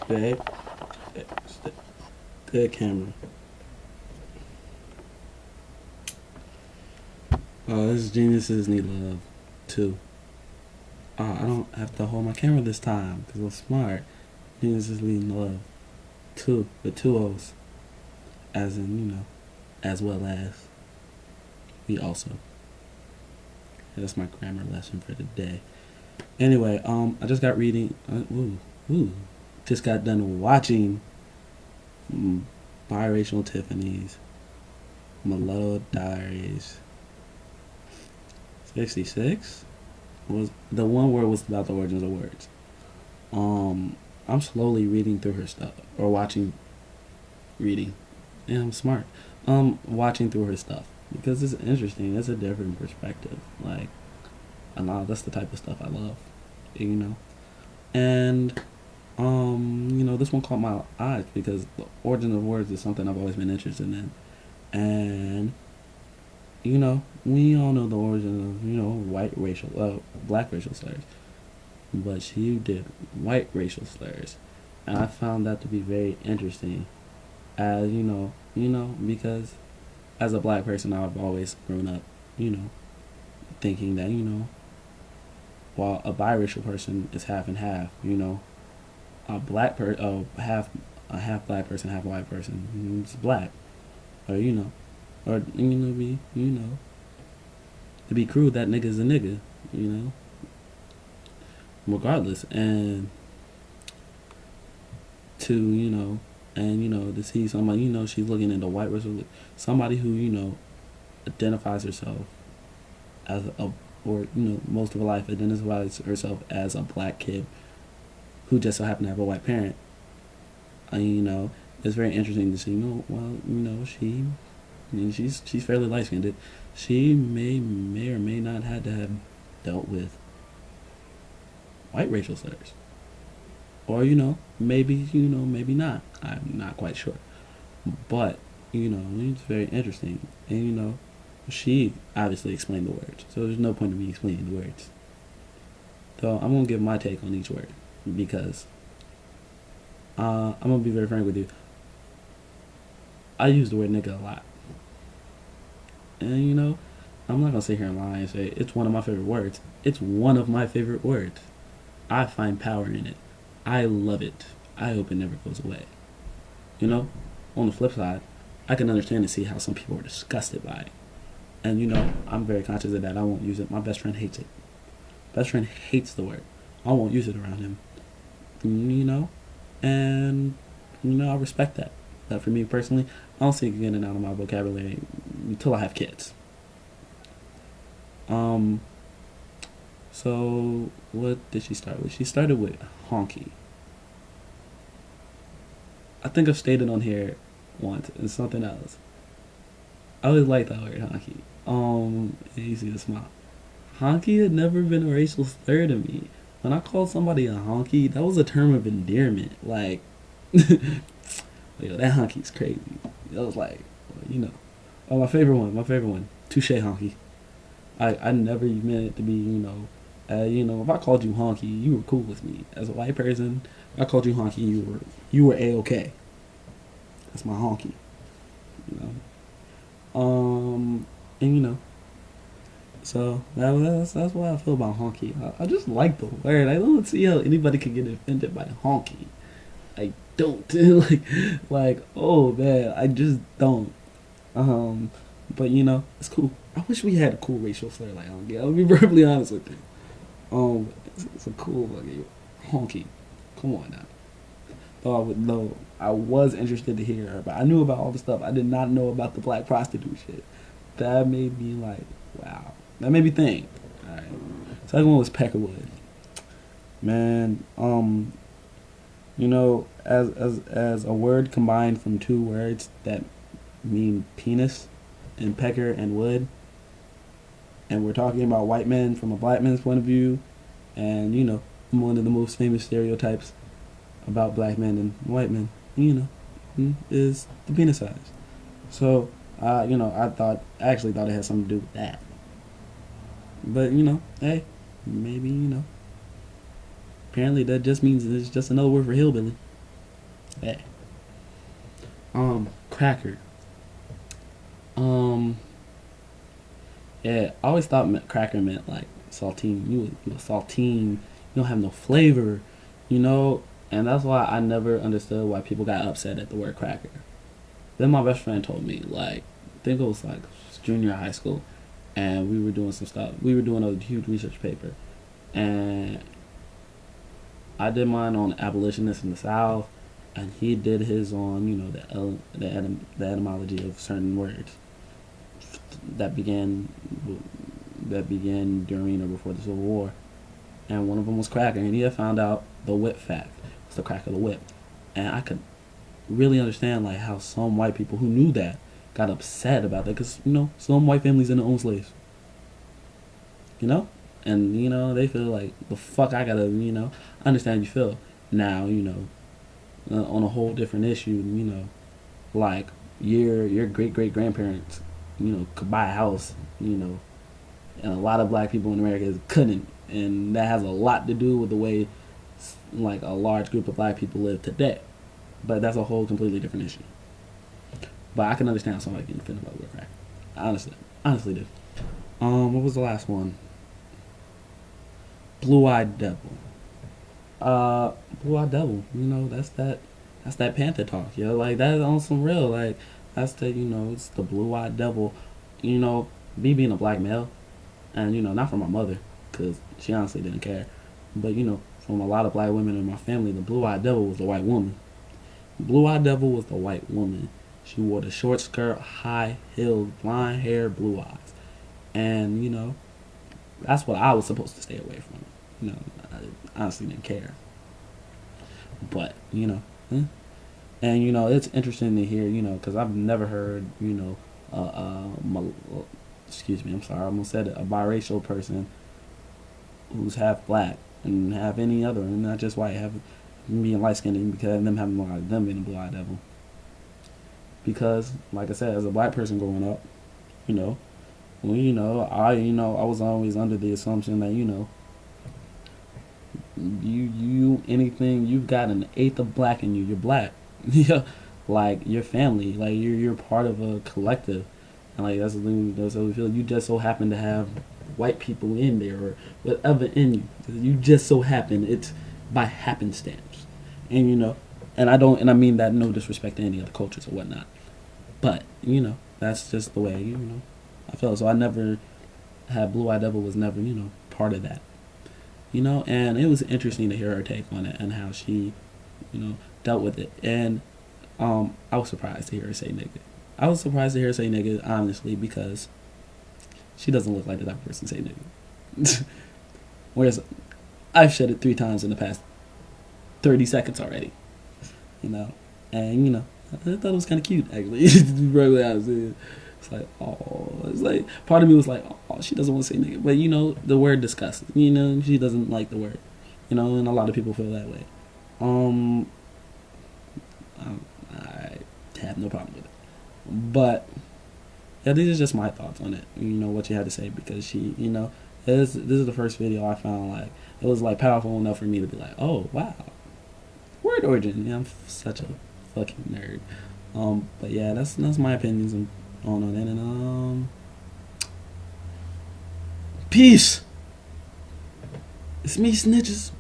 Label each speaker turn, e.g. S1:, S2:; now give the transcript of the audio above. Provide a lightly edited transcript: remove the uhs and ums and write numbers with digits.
S1: Babe, good camera. This geniuses need love too. I don't have to hold my camera this time because I'm smart. Geniuses need love too, with two O's, as in as well as we also. That's my grammar lesson for the day. Anyway, I just got reading. Just got done watching Biracial Tiffany's Mulatto Diaries 66 was the one where it was about the origins of words. I'm slowly reading through her stuff or watching reading. Yeah, I'm smart. Watching through her stuff because it's interesting. It's a different perspective. Like, I know that's the type of stuff I love, And this one caught my eyes because the origin of words is something I've always been interested in, and we all know the origin of black racial slurs, but she did white racial slurs, and I found that to be very interesting, as because as a black person I've always grown up, thinking that while a biracial person is half and half, a half black person, half white person, it's black, or to be crude, that nigga's a nigga, regardless, and to to see somebody, she's looking into white racial, somebody who identifies herself as a, or most of her life identifies herself as a black kid who just so happened to have a white parent. It's very interesting to see. She's fairly light skinned. She may or may not had to have dealt with white racial slurs, or maybe not. I'm not quite sure, but it's very interesting, and she obviously explained the words, so there's no point in me explaining the words. So I'm gonna give my take on each word because I'm gonna be very frank with you. I use the word nigga a lot, and I'm not gonna sit here and lie and say it's one of my favorite words. It's one of my favorite words. I find power in it. I love it. I hope it never goes away. On the flip side, I can understand and see how some people are disgusted by it. And I'm very conscious of that. I won't use it. My best friend hates it. Best friend hates the word. I won't use it around him. And I respect that. But for me personally, I don't see it getting out of my vocabulary until I have kids. So what did she start with? She started with honky. I think I've stated on here once and something else. I always liked that word honky. You see the smile. Honky had never been a racial slur to me. When I called somebody a honky, that was a term of endearment. Like, yo, that honky's crazy. I was like, Oh, my favorite one. Touche honky. I never meant it to be, if I called you honky, you were cool with me. As a white person, if I called you honky, you were A-okay. That's my honky. You know. And so that's what I feel about honky. I just like the word. I don't see how anybody could get offended by honky. I don't. like, oh man, I just don't. But it's cool. I wish we had a cool racial slur like honky. I'll be perfectly honest with you. It's a cool fucking honky. Come on now. Though I was interested to hear her, but I knew about all the stuff. I did not know about the black prostitute shit. That made me like, wow. That made me think. Alright. Second one was Peckerwood. Man, as a word combined from two words that mean penis and pecker and wood, and we're talking about white men from a black man's point of view, and one of the most famous stereotypes about black men and white men, is the penis size. So, I actually thought it had something to do with that. But hey, maybe apparently that just means it's just another word for hillbilly. Hey. Cracker. Um, yeah, I always thought cracker meant like saltine. You a saltine. You don't have no flavor, you know. And that's why I never understood why people got upset at the word cracker. Then my best friend told me, like, I think it was like junior high school, and we were doing some stuff. We were doing a huge research paper, and I did mine on abolitionists in the South, and he did his on the etymology of certain words that began during or before the Civil War, and one of them was cracker, and he had found out the whip fact. It's the crack of the whip, and I could really understand like how some white people who knew that got upset about that because some white families didn't own slaves, you know, and they feel like the fuck I gotta understand you feel now on a whole different issue, like your great great grandparents could buy a house, and a lot of black people in America couldn't, and that has a lot to do with the way like a large group of black people live today. But that's a whole completely different issue. But I can understand somebody getting offended about word crack. Honestly do. What was the last one? Blue Eyed Devil. Blue Eyed Devil. That's that Panther talk. Like that's on some real. Like that's the it's the Blue Eyed Devil. Me being a black male, and not from my mother, cause she honestly didn't care. But from a lot of black women in my family, the Blue Eyed Devil was the white woman. Blue Eyed Devil was the white woman. She wore the short skirt, high heels, blonde hair, blue eyes. And, that's what I was supposed to stay away from. I honestly didn't care. But, and, it's interesting to hear, because I've never heard, excuse me, I'm sorry, I almost said it, a biracial person who's half black and half any other, and not just white, have being light skinned because of them having them being a blue eyed devil. Because, like I said, as a black person growing up, well, I was always under the assumption that you anything you've got an eighth of black in you, you're black. Yeah, like your family, like you're part of a collective, and like that's how we feel. You just so happen to have white people in there or whatever in you. You just so happen it's by happenstance, and and I mean that no disrespect to any other cultures or whatnot, but that's just the way I felt. So I never had Blue Eyed Devil was never part of that, and it was interesting to hear her take on it and how she dealt with it, and I was surprised to hear her say nigga. I was surprised to hear her say nigga honestly because she doesn't look like the type of person to say nigga. Whereas I've said it 3 times in the past 30 seconds already, and I thought it was kind of cute actually. To be really honest, it's like it's like part of me was like, oh, she doesn't want to say nigga, but the word disgust. She doesn't like the word, and a lot of people feel that way. I have no problem with it, but yeah, these are just my thoughts on it. What you had to say because she, this is the first video I found like it was like powerful enough for me to be like, oh wow, word origin. Yeah, I'm such a fucking nerd. But yeah, that's my opinions on it, and peace. It's me, snitches.